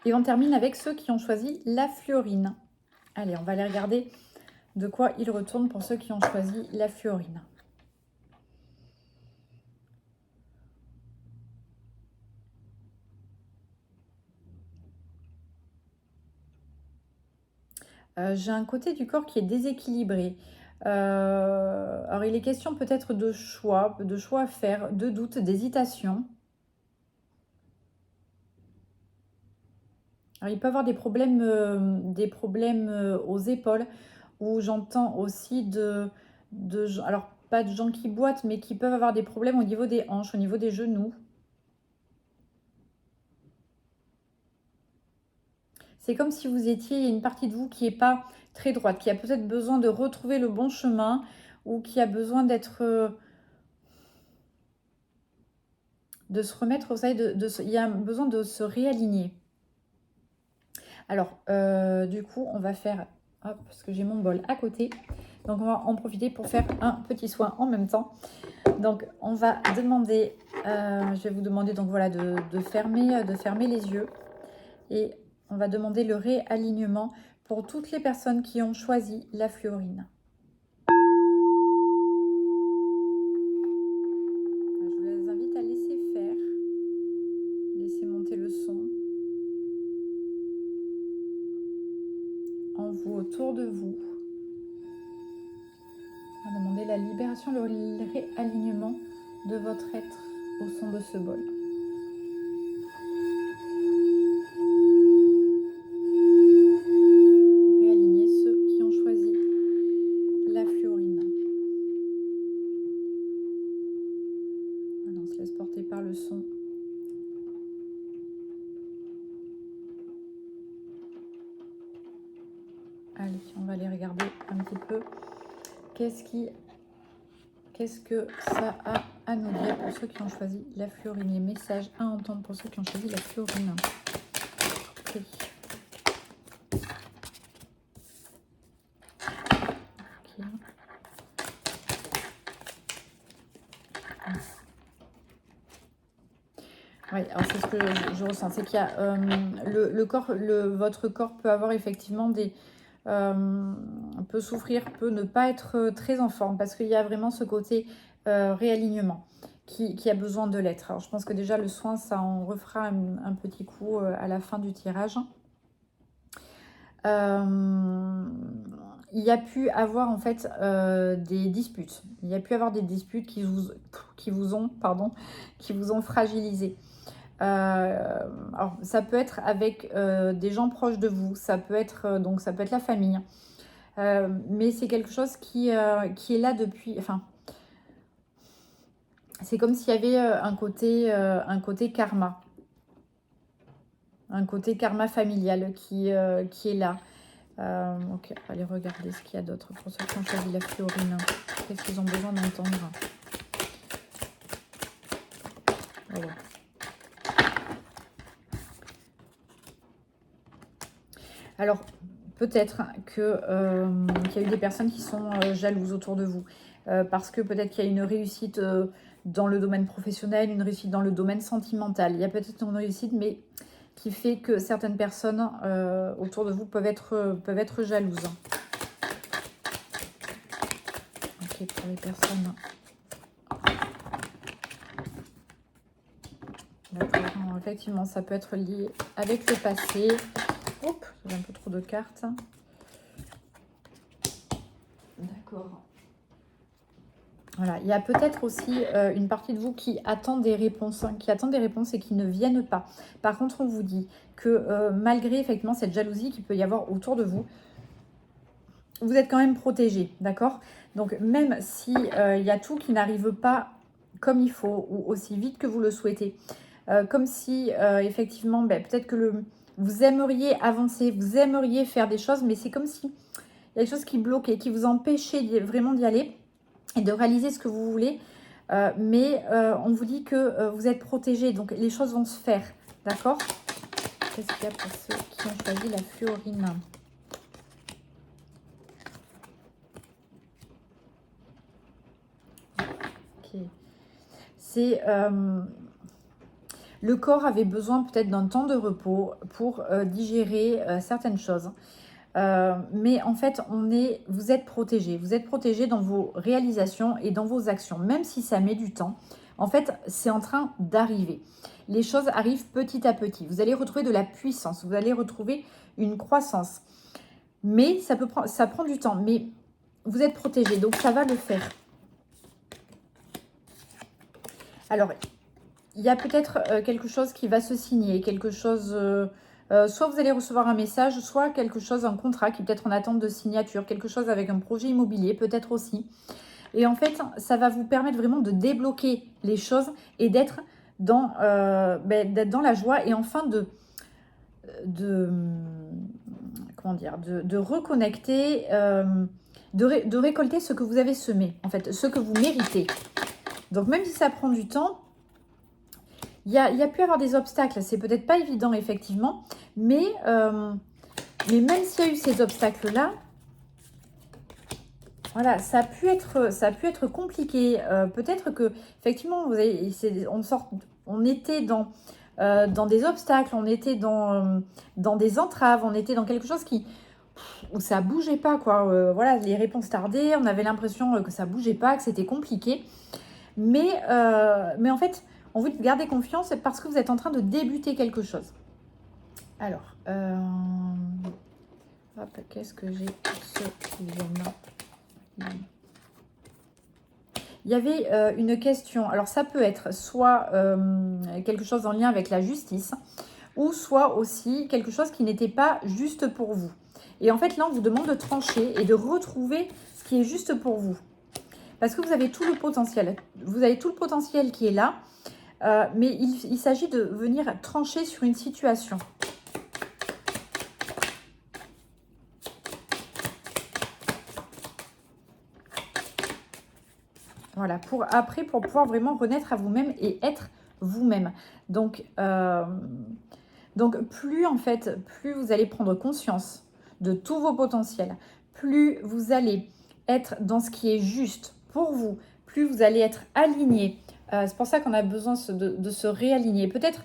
Et on termine avec ceux qui ont choisi la fluorine. Allez, on va aller regarder de quoi il retourne pour ceux qui ont choisi la fluorine. J'ai un côté du corps qui est déséquilibré. Alors, il est question peut-être de choix à faire, de doutes, d'hésitation. Alors, il peut y avoir des problèmes aux épaules, où j'entends aussi alors pas de gens qui boitent, mais qui peuvent avoir des problèmes au niveau des hanches, au niveau des genoux. C'est comme si vous étiez, il y a une partie de vous qui n'est pas très droite, qui a peut-être besoin de retrouver le bon chemin, ou qui a besoin de se remettre, vous savez, il y a besoin de se réaligner. Alors, du coup, on va faire, hop, parce que j'ai mon bol à côté, donc on va en profiter pour faire un petit soin en même temps. Donc, on va demander, je vais vous demander donc voilà de fermer les yeux, et on va demander le réalignement pour toutes les personnes qui ont choisi la fluorine. Je vous invite à laisser faire, laisser monter le son en vous, autour de vous. On va demander la libération, le réalignement de votre être au son de ce bol. Réaligner ceux qui ont choisi la fluorine. Voilà, on se laisse porter par le son. Allez, on va aller regarder un petit peu qu'est-ce que ça a à nous dire pour ceux qui ont choisi la fluorine. Les messages à entendre pour ceux qui ont choisi la fluorine. Okay. Okay. Oui, alors c'est ce que je ressens, c'est qu'il y a votre corps peut avoir effectivement peut souffrir, peut ne pas être très en forme, parce qu'il y a vraiment ce côté réalignement qui a besoin de l'être. Alors je pense que déjà le soin, ça on refera un petit coup à la fin du tirage. Il y a pu avoir en fait des disputes. Il y a pu avoir des disputes qui vous ont fragilisé. Alors, ça peut être avec des gens proches de vous, ça peut être la famille, mais c'est quelque chose qui est là depuis. Enfin, c'est comme s'il y avait un côté karma, un côté karma familial qui est là. Ok, on va aller regarder ce qu'il y a d'autre pour ceux qui ont choisi la fluorine. Qu'est-ce qu'ils ont besoin d'entendre? Voilà. Alors, peut-être qu'il y a eu des personnes qui sont jalouses autour de vous. Parce que peut-être qu'il y a une réussite dans le domaine professionnel, une réussite dans le domaine sentimental. Il y a peut-être une réussite, mais qui fait que certaines personnes autour de vous peuvent être jalouses. Ok, pour les personnes. D'accord, effectivement, ça peut être lié avec le passé. Oups, j'ai un peu trop de cartes. D'accord. Voilà, il y a peut-être aussi une partie de vous qui attend des réponses, et qui ne viennent pas. Par contre, on vous dit que malgré effectivement cette jalousie qu'il peut y avoir autour de vous, vous êtes quand même protégé, d'accord? Donc même si il y a tout qui n'arrive pas comme il faut ou aussi vite que vous le souhaitez, comme si effectivement, peut-être que vous aimeriez avancer, vous aimeriez faire des choses, mais c'est comme si il y a des choses qui bloquaient, qui vous empêchaient vraiment d'y aller et de réaliser ce que vous voulez. Mais on vous dit que vous êtes protégé, donc les choses vont se faire, d'accord? Qu'est-ce qu'il y a pour ceux qui ont choisi la fluorine? Ok. C'est... Le corps avait besoin peut-être d'un temps de repos pour digérer certaines choses. Mais en fait, vous êtes protégé. Vous êtes protégé dans vos réalisations et dans vos actions. Même si ça met du temps, en fait, c'est en train d'arriver. Les choses arrivent petit à petit. Vous allez retrouver de la puissance. Vous allez retrouver une croissance. Mais ça prend du temps. Mais vous êtes protégé, donc ça va le faire. Alors, il y a peut-être quelque chose qui va se signer, quelque chose... soit vous allez recevoir un message, soit quelque chose, un contrat qui est peut-être en attente de signature, quelque chose avec un projet immobilier, peut-être aussi. Et en fait, ça va vous permettre vraiment de débloquer les choses et d'être dans la joie et enfin comment dire, de reconnecter, de récolter ce que vous avez semé, en fait, ce que vous méritez. Donc même si ça prend du temps, il y a pu y avoir des obstacles. C'est peut-être pas évident, effectivement, mais même s'il y a eu ces obstacles-là, voilà, ça a pu être compliqué. Peut-être que, effectivement, on était dans des obstacles, on était dans des entraves, on était dans quelque chose où ça bougeait pas, quoi. Voilà, les réponses tardaient, on avait l'impression que ça bougeait pas, que c'était compliqué. Mais en fait, on vous dit de garder confiance parce que vous êtes en train de débuter quelque chose. Alors, qu'est-ce que j'ai pour ce client? Il y avait une question. Alors, ça peut être soit quelque chose en lien avec la justice ou soit aussi quelque chose qui n'était pas juste pour vous. Et en fait, là, on vous demande de trancher et de retrouver ce qui est juste pour vous. Parce que vous avez tout le potentiel. Vous avez tout le potentiel qui est là. Mais il s'agit de venir trancher sur une situation. Voilà, pour pouvoir vraiment renaître à vous-même et être vous-même. Donc plus vous allez prendre conscience de tous vos potentiels, plus vous allez être dans ce qui est juste pour vous, plus vous allez être aligné. C'est pour ça qu'on a besoin de se réaligner. Peut-être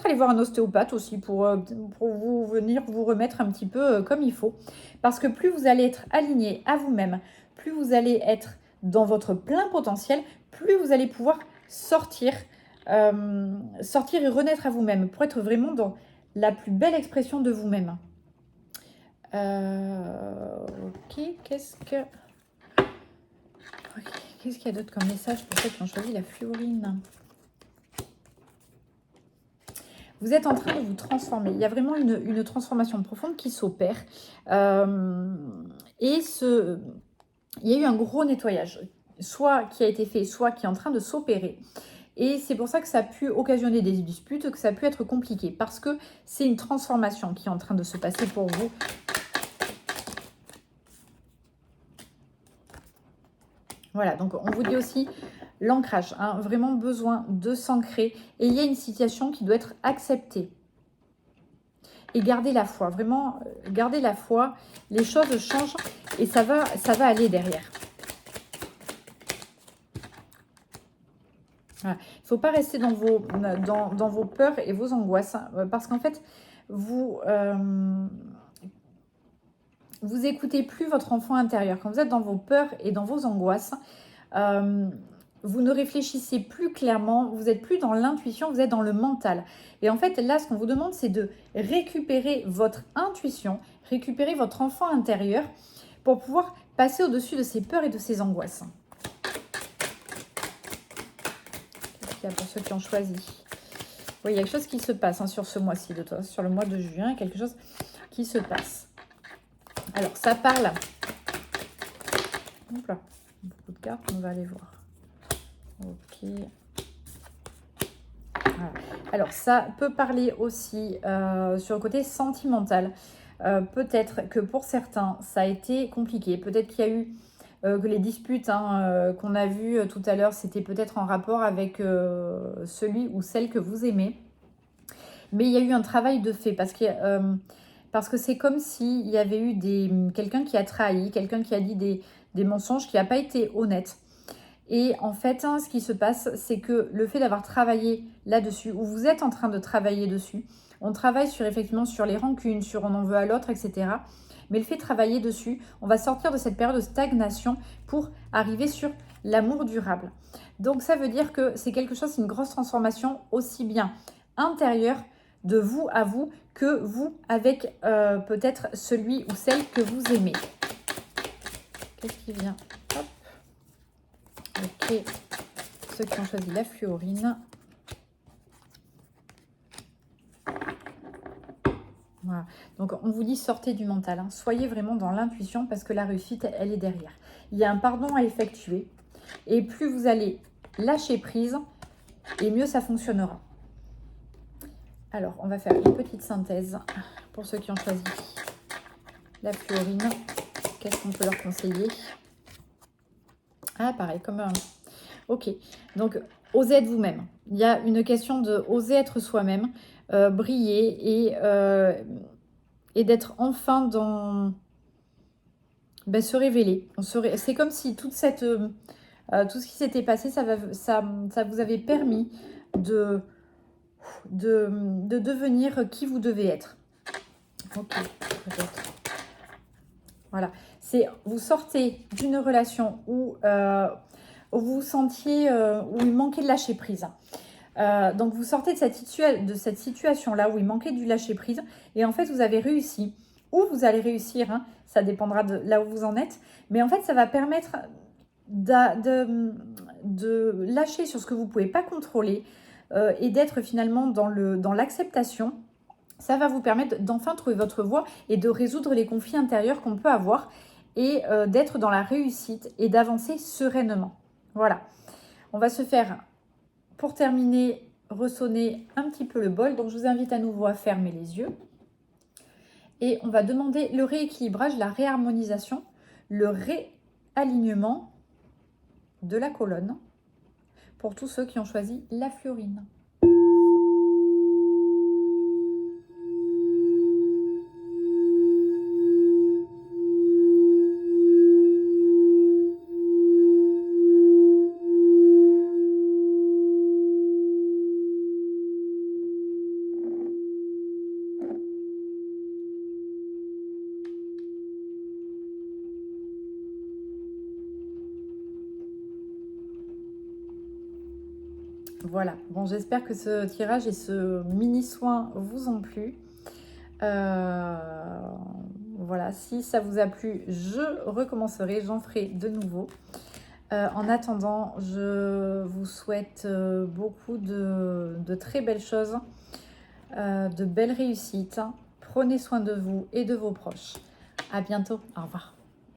aller voir un ostéopathe aussi pour vous venir vous remettre un petit peu comme il faut. Parce que plus vous allez être aligné à vous-même, plus vous allez être dans votre plein potentiel, plus vous allez pouvoir sortir et renaître à vous-même pour être vraiment dans la plus belle expression de vous-même. Ok, qu'est-ce qu'il y a d'autre comme message pour ceux qui ont choisi la fluorine? Vous êtes en train de vous transformer. Il y a vraiment une transformation profonde qui s'opère. Il y a eu un gros nettoyage, soit qui a été fait, soit qui est en train de s'opérer. Et c'est pour ça que ça a pu occasionner des disputes, que ça a pu être compliqué, parce que c'est une transformation qui est en train de se passer pour vous. Voilà, donc on vous dit aussi l'ancrage, hein, vraiment besoin de s'ancrer. Et il y a une situation qui doit être acceptée. Et gardez la foi, vraiment, gardez la foi. Les choses changent et ça va aller derrière. Voilà. Il ne faut pas rester dans vos peurs et vos angoisses, hein, parce qu'en fait, vous écoutez plus votre enfant intérieur. Quand vous êtes dans vos peurs et dans vos angoisses, vous ne réfléchissez plus clairement, vous n'êtes plus dans l'intuition, vous êtes dans le mental. Et en fait, là, ce qu'on vous demande, c'est de récupérer votre intuition, récupérer votre enfant intérieur pour pouvoir passer au-dessus de ces peurs et de ces angoisses. Qu'est-ce qu'il y a pour ceux qui ont choisi? Oui, il y a quelque chose qui se passe hein, sur ce mois-ci, sur le mois de juin, quelque chose qui se passe. Alors, ça parle. Hop là, beaucoup de cartes, on va aller voir. Ok. Voilà. Alors, ça peut parler aussi sur le côté sentimental. Peut-être que pour certains, ça a été compliqué. Peut-être qu'il y a eu que les disputes qu'on a vues tout à l'heure, c'était peut-être en rapport avec celui ou celle que vous aimez. Mais il y a eu un travail de fait parce que c'est comme s'il y avait eu quelqu'un qui a trahi, quelqu'un qui a dit des mensonges, qui n'a pas été honnête. Et en fait, hein, ce qui se passe, c'est que le fait d'avoir travaillé là-dessus, ou vous êtes en train de travailler dessus, on travaille sur effectivement sur les rancunes, sur on en veut à l'autre, etc. Mais le fait de travailler dessus, on va sortir de cette période de stagnation pour arriver sur l'amour durable. Donc ça veut dire que c'est quelque chose, c'est une grosse transformation aussi bien intérieure de vous à vous que vous avec peut-être celui ou celle que vous aimez. Qu'est-ce qui vient? Hop. Ok, ceux qui ont choisi la fluorine. Voilà. Donc on vous dit sortez du mental, hein. Soyez vraiment dans l'intuition parce que la réussite, elle est derrière. Il y a un pardon à effectuer et plus vous allez lâcher prise et mieux ça fonctionnera. Alors on va faire une petite synthèse pour ceux qui ont choisi la fluorine. Qu'est-ce qu'on peut leur conseiller? Ah pareil, comme un... Ok, donc osez être vous-même. Il y a une question de oser être soi-même, briller et d'être enfin dans... Ben, se révéler. C'est comme si toute cette, tout ce qui s'était passé, ça vous avait permis de devenir qui vous devez être. Ok, peut-être. Voilà. Vous sortez d'une relation où vous vous sentiez, où il manquait de lâcher prise. Donc vous sortez de cette situation-là où il manquait du lâcher prise et en fait vous avez réussi, ou vous allez réussir, hein, ça dépendra de là où vous en êtes, mais en fait ça va permettre de lâcher sur ce que vous ne pouvez pas contrôler et d'être finalement dans l'acceptation. Ça va vous permettre d'enfin trouver votre voie et de résoudre les conflits intérieurs qu'on peut avoir et d'être dans la réussite et d'avancer sereinement. Voilà, on va se faire... Pour terminer, ressonner un petit peu le bol. Donc, je vous invite à nouveau à fermer les yeux. Et on va demander le rééquilibrage, la réharmonisation, le réalignement de la colonne pour tous ceux qui ont choisi la fluorine. Voilà, bon, j'espère que ce tirage et ce mini soin vous ont plu. Voilà, si ça vous a plu, je recommencerai, j'en ferai de nouveau. En attendant, je vous souhaite beaucoup de très belles choses, de belles réussites. Prenez soin de vous et de vos proches. À bientôt, au revoir.